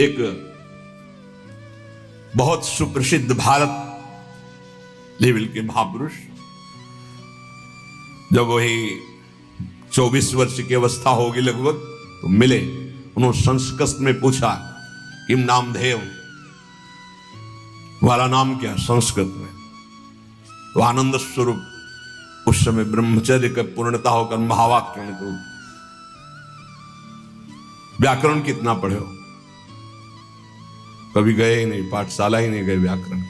एक बहुत सुप्रसिद्ध भारत लेवल के महापुरुष, जब वही 24 वर्ष की अवस्था होगी लगभग, तो मिले। उन्होंने संस्कृत में पूछा, किम नामधेय, तुम्हारा नाम क्या? संस्कृत में। तो आनंद स्वरूप उस समय ब्रह्मचर्य का पूर्णता होकर महावाक्य में, तो व्याकरण कितना पढ़े हो? कभी गए ही नहीं, पाठशाला ही नहीं गए व्याकरण।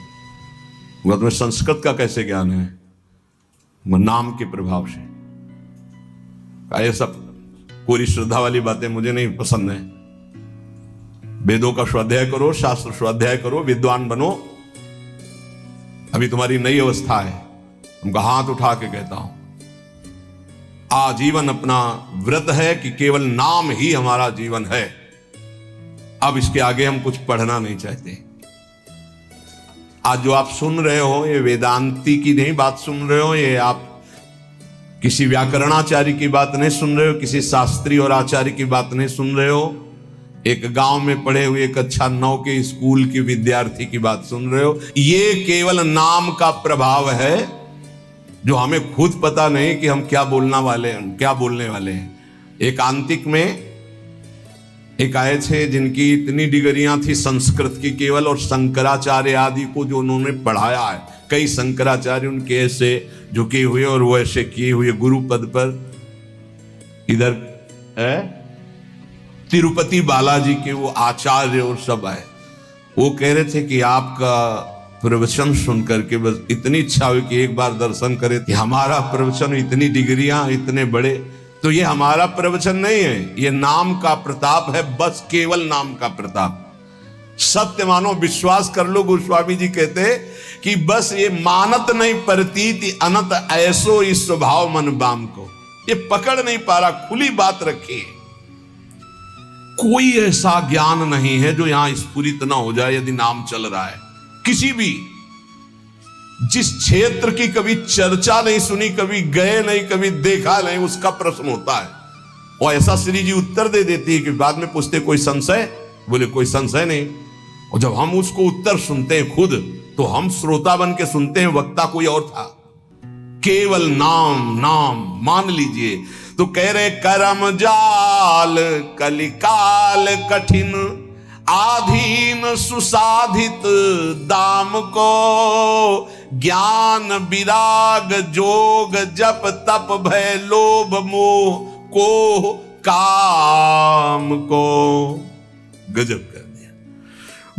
वो तुम्हें संस्कृत का कैसे ज्ञान है? वो नाम के प्रभाव से। ये सब पूरी श्रद्धा वाली बातें मुझे नहीं पसंद है। वेदों का स्वाध्याय करो, शास्त्र स्वाध्याय करो, विद्वान बनो। अभी तुम्हारी नई अवस्था है। उनका हाथ उठा के कहता हूं, आजीवन अपना व्रत है कि केवल नाम ही हमारा जीवन है। अब इसके आगे हम कुछ पढ़ना नहीं चाहते। आज जो आप सुन रहे हो, ये वेदांती की नहीं बात सुन रहे हो, ये आप किसी व्याकरणाचार्य की बात नहीं सुन रहे हो, किसी शास्त्री और आचार्य की बात नहीं सुन रहे हो, एक गांव में पढ़े हुए कक्षा 9 के स्कूल के विद्यार्थी की बात सुन रहे हो। ये केवल नाम का प्रभाव है, जो हमें खुद पता नहीं कि हम क्या बोलने वाले हैं। एकांतिक में एक आए थे जिनकी इतनी डिग्रियां थी संस्कृत की केवल, और शंकराचार्य आदि को जो उन्होंने पढ़ाया है, कई शंकराचार्य उनके ऐसे झुके हुए और वो ऐसे किए हुए गुरु पद पर। इधर तिरुपति बालाजी के वो आचार्य और सब आए। वो कह रहे थे कि आपका प्रवचन सुन करके बस इतनी इच्छा हुई कि एक बार दर्शन करें। कि हमारा प्रवचन, इतनी डिग्रियां, इतने बड़े, तो ये हमारा प्रवचन नहीं है, ये नाम का प्रताप है, बस केवल नाम का प्रताप। सत्य मानो, विश्वास कर लो। गोस्वामी जी कहते कि बस ये मानत नहीं प्रतीति अनंत ऐसो इस स्वभाव मन बाम को। ये पकड़ नहीं पा रहा, खुली बात रखी। कोई ऐसा ज्ञान नहीं है जो यहां स्फुरित ना हो जाए यदि नाम चल रहा है। किसी भी जिस क्षेत्र की कभी चर्चा नहीं सुनी, कभी गए नहीं, कभी देखा नहीं, उसका प्रश्न होता है। और ऐसा श्री जी उत्तर दे देती है कि बाद में पूछते कोई संशय? बोले कोई संशय नहीं। और जब हम उसको उत्तर सुनते हैं खुद, तो हम श्रोता बन के सुनते हैं, वक्ता कोई और था। केवल नाम नाम मान लीजिए। तो कह रहे कर्म जाल कलिकाल कठिन, आधीन सुसाधित दाम को, ज्ञान विराग जोग जप तप भय लोभ मोह को काम को। गजब कर दिया।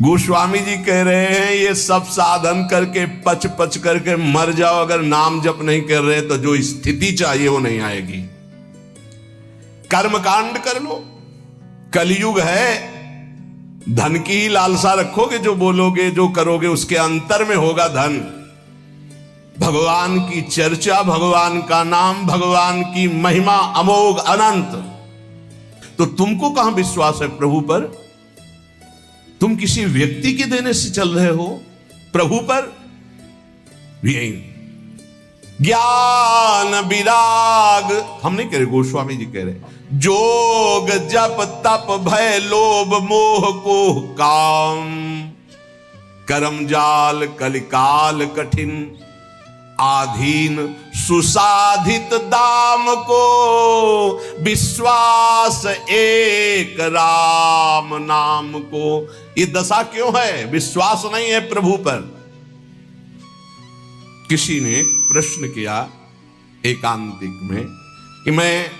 गोस्वामी जी कह रहे हैं ये सब साधन करके पच पच करके मर जाओ, अगर नाम जप नहीं कर रहे तो जो स्थिति चाहिए वो नहीं आएगी। कर्मकांड कर लो, कलयुग है। धन की ही लालसा रखोगे, जो बोलोगे जो करोगे उसके अंतर में होगा धन। भगवान की चर्चा, भगवान का नाम, भगवान की महिमा अमोघ अनंत। तो तुमको कहां विश्वास है प्रभु पर? तुम किसी व्यक्ति के देने से चल रहे हो, प्रभु पर यही। ज्ञान विराग हम नहीं कह रहे, गोस्वामी जी कह रहे, जोग जप तप भय लोभ मोह को काम, कर्म जाल कलिकाल कठिन, आधीन सुसाधित दाम को, विश्वास एक राम नाम को। ये दशा क्यों है? विश्वास नहीं है प्रभु पर। किसी ने प्रश्न किया एकांतिक में कि मैं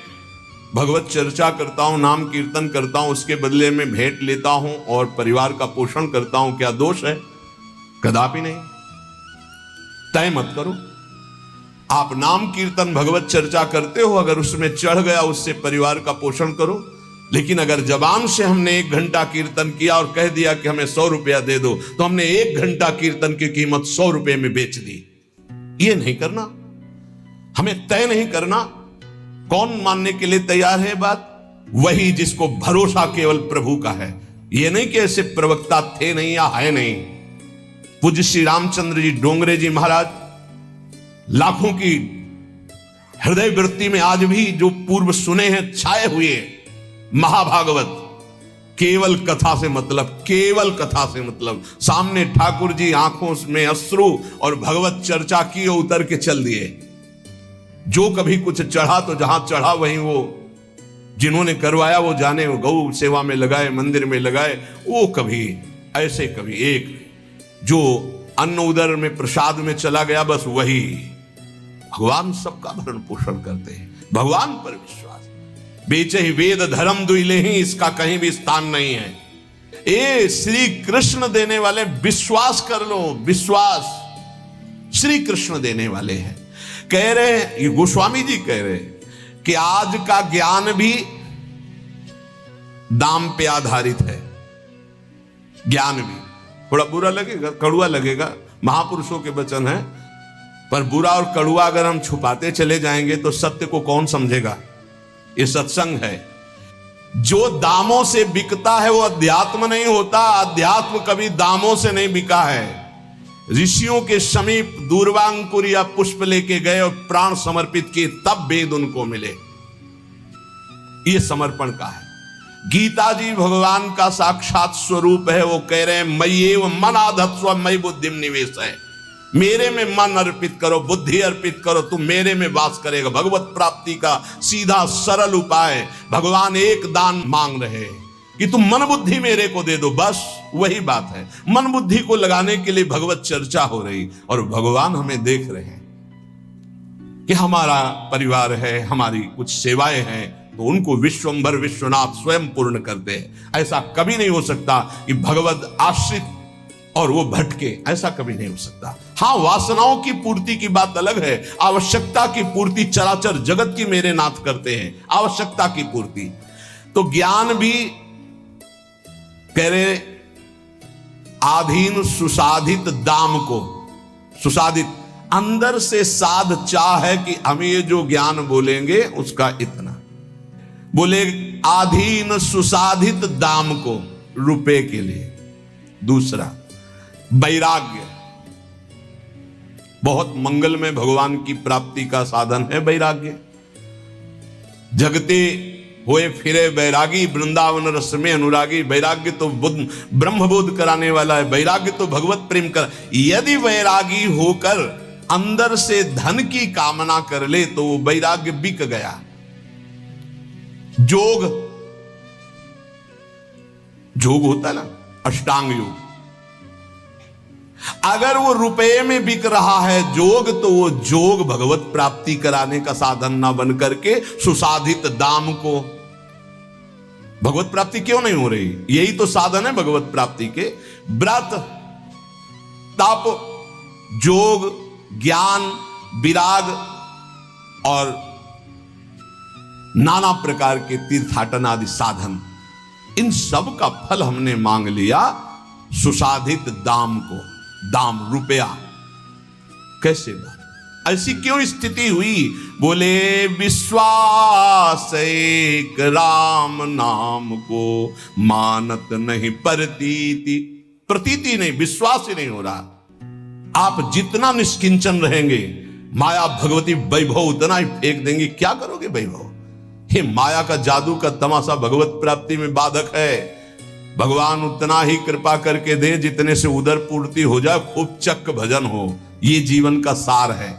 भगवत चर्चा करता हूं, नाम कीर्तन करता हूं, उसके बदले में भेंट लेता हूं और परिवार का पोषण करता हूं, क्या दोष है? कदापि नहीं। तय मत करो। आप नाम कीर्तन भगवत चर्चा करते हो, अगर उसमें चढ़ गया उससे परिवार का पोषण करो। लेकिन अगर जबान से हमने 1 घंटा कीर्तन किया और कह दिया कि हमें 100 रुपया दे दो, तो हमने 1 घंटा कीर्तन की कीमत 100 रुपये में बेच दी। ये नहीं करना, हमें तय नहीं करना। कौन मानने के लिए तैयार है बात? वही जिसको भरोसा केवल प्रभु का है। ये नहीं कि ऐसे प्रवक्ता थे नहीं या है नहीं। पूज्य श्री रामचंद्र जी डोंगरे जी महाराज लाखों की हृदय वृत्ति में आज भी जो पूर्व सुने हैं छाए हुए महाभागवत, केवल कथा से मतलब, केवल कथा से मतलब। सामने ठाकुर जी आंखों में अश्रु और भगवत चर्चा की, उतर के चल दिए। जो कभी कुछ चढ़ा तो जहां चढ़ा वहीं वो जिन्होंने करवाया वो जाने, वो गौ सेवा में लगाए, मंदिर में लगाए, वो कभी ऐसे कभी एक जो अन्न उदर में प्रसाद में चला गया, बस वही। भगवान सबका भरण पोषण करते हैं, भगवान पर विश्वास। बेचे ही वेद धर्म दुइले ही, इसका कहीं भी स्थान नहीं है। ए श्री कृष्ण देने वाले, विश्वास कर लो, विश्वास श्री कृष्ण देने वाले हैं। कह रहे हैं, ये गोस्वामी जी कह रहे हैं कि आज का ज्ञान भी दाम पे आधारित है। ज्ञान भी थोड़ा बुरा लगेगा, कड़ुआ लगेगा, महापुरुषों के वचन है, पर बुरा और कड़ुआ अगर हम छुपाते चले जाएंगे तो सत्य को कौन समझेगा। ये सत्संग है। जो दामों से बिकता है वो अध्यात्म नहीं होता। अध्यात्म कभी दामों से नहीं बिका है। ऋषियों के समीप दूर्वांकुर या पुष्प लेके गए और प्राण समर्पित किए, तब वेद उनको मिले। ये समर्पण का है। गीता जी भगवान का साक्षात स्वरूप है। वो कह रहे हैं मय्येव मन आधत्स्व मयि बुद्धिम निवेश है। मेरे में मन अर्पित करो, बुद्धि अर्पित करो, तुम मेरे में वास करेगा। भगवत प्राप्ति का सीधा सरल उपाय। भगवान एक दान मांग रहे हैं कि तुम मन बुद्धि मेरे को दे दो, बस वही बात है। मन बुद्धि को लगाने के लिए भगवत चर्चा हो रही, और भगवान हमें देख रहे हैं कि हमारा परिवार है, हमारी कुछ सेवाएं हैं, तो उनको विश्वंभर विश्वनाथ स्वयं पूर्ण करते हैं। ऐसा कभी नहीं हो सकता कि भगवत आश्रित और वो भटके, ऐसा कभी नहीं हो सकता। हाँ, वासनाओं की पूर्ति की बात अलग है। आवश्यकता की पूर्ति चराचर जगत की मेरे नाथ करते हैं, आवश्यकता की पूर्ति। तो ज्ञान भी कह रहे आधीन सुसाधित दाम को, सुसाधित अंदर से साध चाह है कि हम ये जो ज्ञान बोलेंगे उसका इतना बोले, आधीन सुसाधित दाम को, रुपए के लिए। दूसरा वैराग्य, बहुत मंगल में भगवान की प्राप्ति का साधन है वैराग्य। जगते होए फिरे वैरागी, वृंदावन रस में अनुरागी। वैराग्य तो ब्रह्मबोध कराने वाला है। वैराग्य तो भगवत प्रेम कर। यदि वैरागी होकर अंदर से धन की कामना कर ले तो वो वैराग्य बिक गया। जोग, जोग होता है ना, अष्टांग योग, अगर वो रुपए में बिक रहा है जोग, तो वो जोग भगवत प्राप्ति कराने का साधन ना बन करके सुसाधित दाम को, भगवत प्राप्ति क्यों नहीं हो रही? यही तो साधन है भगवत प्राप्ति के। व्रत, तप, जोग, ज्ञान, विराग और नाना प्रकार के तीर्थाटन आदि साधन, इन सब का फल हमने मांग लिया सुसाधित दाम को। दाम रुपया, कैसे बात, ऐसी क्यों स्थिति हुई? बोले विश्वास एक राम नाम को मानत नहीं प्रतीति। प्रतीति नहीं, विश्वास ही नहीं हो रहा। आप जितना निष्किंचन रहेंगे, माया भगवती वैभव उतना ही फेंक देंगे। क्या करोगे वैभव? ये माया का जादू का तमाशा भगवत प्राप्ति में बाधक है। भगवान उतना ही कृपा करके दे जितने से उदर पूर्ति हो जाए, खूब चक्क भजन हो। ये जीवन का सार है।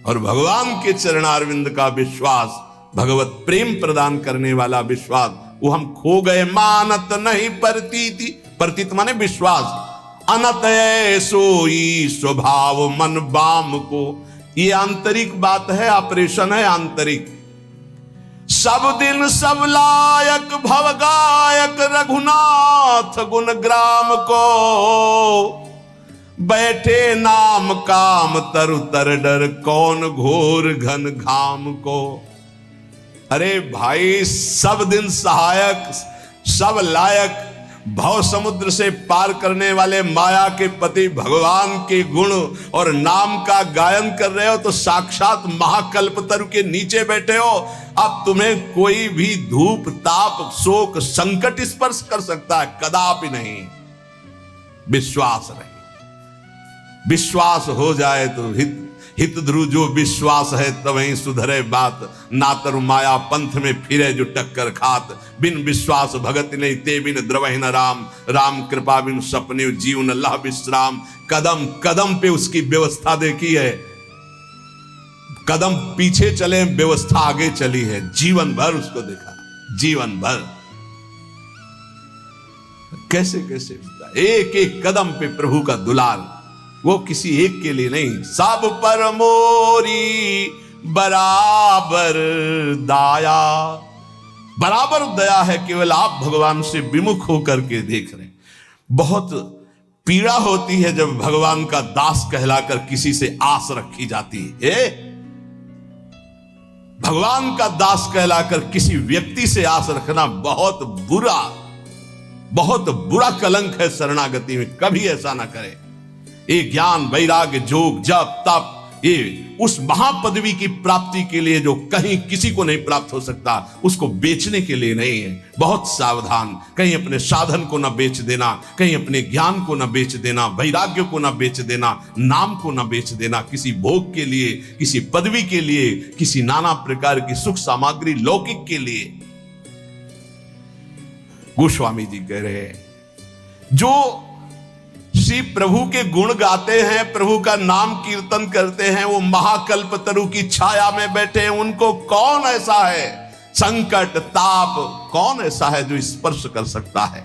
और भगवान के चरणारविंद का विश्वास, भगवत प्रेम प्रदान करने वाला विश्वास, वो हम खो गए। मानत नहीं प्रतीति, प्रतीत माने विश्वास। अनत सोई स्वभाव मन बाम को, ये आंतरिक बात है, ऑपरेशन है आंतरिक। सब दिन सब लायक भव गायक रघुनाथ गुण ग्राम को, बैठे नाम काम तरु तर डर कौन घोर घन घाम को। अरे भाई, सब दिन सहायक, सब लायक, भव समुद्र से पार करने वाले माया के पति भगवान के गुण और नाम का गायन कर रहे हो, तो साक्षात महाकल्पतरु के नीचे बैठे हो। अब तुम्हें कोई भी धूप ताप शोक संकट स्पर्श कर सकता है? कदापि नहीं। विश्वास रहे, विश्वास हो जाए तो हित ध्रुव जो विश्वास है तवहीं सुधरे बात, ना तरु माया पंथ में फिरे जो टक्कर खात, बिन विश्वास भगत नहीं ते बिन द्रवहि न राम, राम कृपा बिन सपने जीवन अल्लाह विश्राम। कदम कदम पे उसकी व्यवस्था देखी है, कदम पीछे चले व्यवस्था आगे चली है, जीवन भर उसको देखा, जीवन भर कैसे कैसे एक एक कदम पे प्रभु का दुलार, वो किसी एक के लिए नहीं, सब पर मोरी बराबर दाया, बराबर दया है, केवल आप भगवान से विमुख होकर के देख रहे हैं। बहुत पीड़ा होती है जब भगवान का दास कहलाकर किसी से आस रखी जाती है। भगवान का दास कहलाकर किसी व्यक्ति से आस रखना बहुत बुरा कलंक है शरणागति में, कभी ऐसा ना करें। ये ज्ञान वैराग्य जोग जप तप, ये उस महापदवी की प्राप्ति के लिए जो कहीं किसी को नहीं प्राप्त हो सकता, उसको बेचने के लिए नहीं है। बहुत सावधान, कहीं अपने साधन को ना बेच देना, कहीं अपने ज्ञान को ना बेच देना, वैराग्य को ना बेच देना, नाम को ना बेच देना, किसी भोग के लिए, किसी पदवी के लिए, किसी नाना प्रकार की सुख सामग्री लौकिक के लिए। गोस्वामी जी कह रहे हैं, जो श्री प्रभु के गुण गाते हैं, प्रभु का नाम कीर्तन करते हैं, वो महाकल्प तरु की छाया में बैठे हैं। उनको कौन ऐसा है, संकट ताप कौन ऐसा है जो स्पर्श कर सकता है?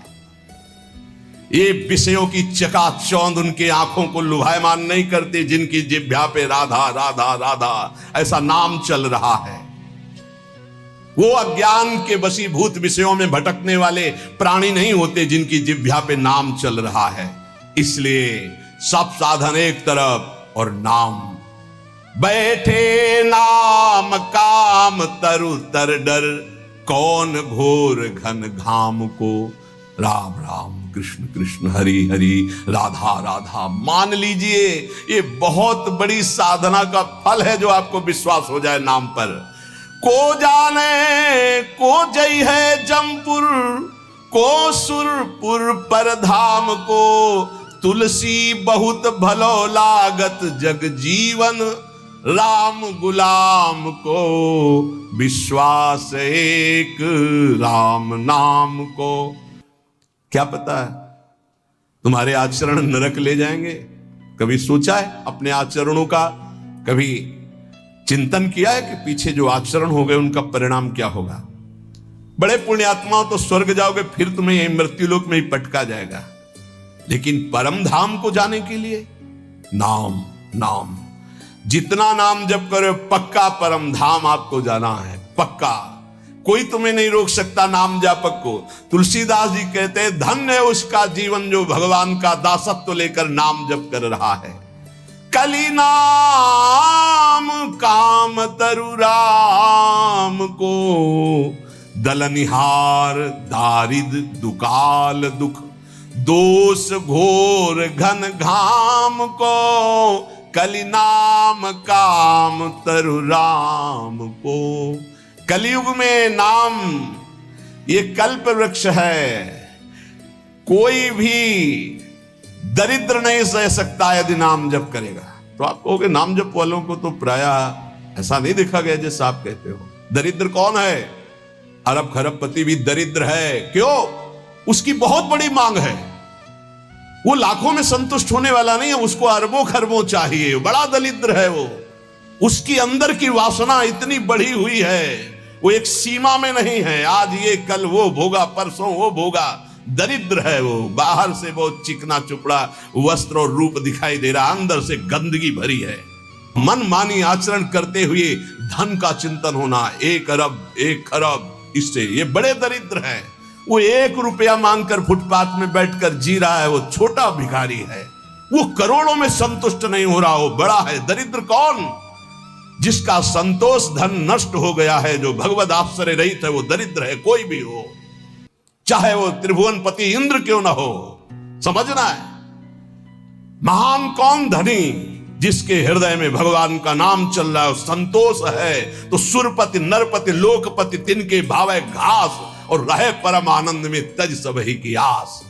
ये विषयों की चकाचौंध उनके आंखों को लुभायमान नहीं करते, जिनकी जिह्वा पे राधा राधा राधा ऐसा नाम चल रहा है। वो अज्ञान के वशीभूत विषयों में भटकने वाले प्राणी नहीं होते, जिनकी जिह्वा पे नाम चल रहा है। इसलिए सब साधन एक तरफ और नाम, बैठे नाम काम तरु तर डर, कौन घोर घन घाम को, राम राम कृष्ण कृष्ण हरि हरि राधा राधा। मान लीजिए ये बहुत बड़ी साधना का फल है जो आपको विश्वास हो जाए नाम पर। को जाने को जई है जमपुर, को सुरपुर पर धाम को, तुलसी बहुत भलो लागत जग जीवन, राम गुलाम को विश्वास एक राम नाम को। क्या पता है तुम्हारे आचरण नरक ले जाएंगे? कभी सोचा है अपने आचरणों का? कभी चिंतन किया है कि पीछे जो आचरण हो गए उनका परिणाम क्या होगा? बड़े पुण्यात्माओं तो स्वर्ग जाओगे, फिर तुम्हें यही मृत्युलोक में ही पटका जाएगा। लेकिन परम धाम को जाने के लिए नाम नाम, जितना नाम जप करो पक्का परम धाम आपको जाना है, पक्का। कोई तुम्हें नहीं रोक सकता नाम जापक को। तुलसीदास जी कहते हैं, धन्य है उसका जीवन जो भगवान का दासत्व लेकर नाम जप कर रहा है। कली नाम काम तरु राम को, दलनिहार दारिद दुकाल दुख, दोष घोर घन घाम को, कली नाम काम तरु राम को। कलयुग में नाम ये कल्प वृक्ष है, कोई भी दरिद्र नहीं सह सकता यदि नाम जप करेगा। तो आप कहोगे नाम जप वालों को तो प्रायः ऐसा नहीं देखा गया जैसा आप कहते हो। दरिद्र कौन है? अरब खरबपति भी दरिद्र है। क्यों? उसकी बहुत बड़ी मांग है, वो लाखों में संतुष्ट होने वाला नहीं है, उसको अरबों खरबों चाहिए। बड़ा दरिद्र है वो, उसकी अंदर की वासना इतनी बढ़ी हुई है, वो एक सीमा में नहीं है। आज ये कल वो भोगा, परसों वो भोगा। दरिद्र है वो, बाहर से बहुत चिकना चुपड़ा वस्त्र और रूप दिखाई दे रहा, अंदर से गंदगी भरी है। मन मानी आचरण करते हुए धन का चिंतन होना, 1 अरब 1 खरब, इससे ये बड़े दरिद्र हैं। वो 1 रुपया मांगकर फुटपाथ में बैठकर जी रहा है, वो छोटा भिखारी है। वो करोड़ों में संतुष्ट नहीं हो रहा, वो बड़ा है। दरिद्र कौन? जिसका संतोष धन नष्ट हो गया है, जो भगवद आश्रय रहित है, वो दरिद्र है। कोई भी हो, चाहे वो त्रिभुवनपति इंद्र क्यों ना हो, समझना है। महान कौन? धनी, जिसके हृदय में भगवान का नाम चल रहा है, संतोष है। तो सुरपति नरपति लोकपति तिनके भावे घास, और रहे परम आनंद में तज सबही की आस।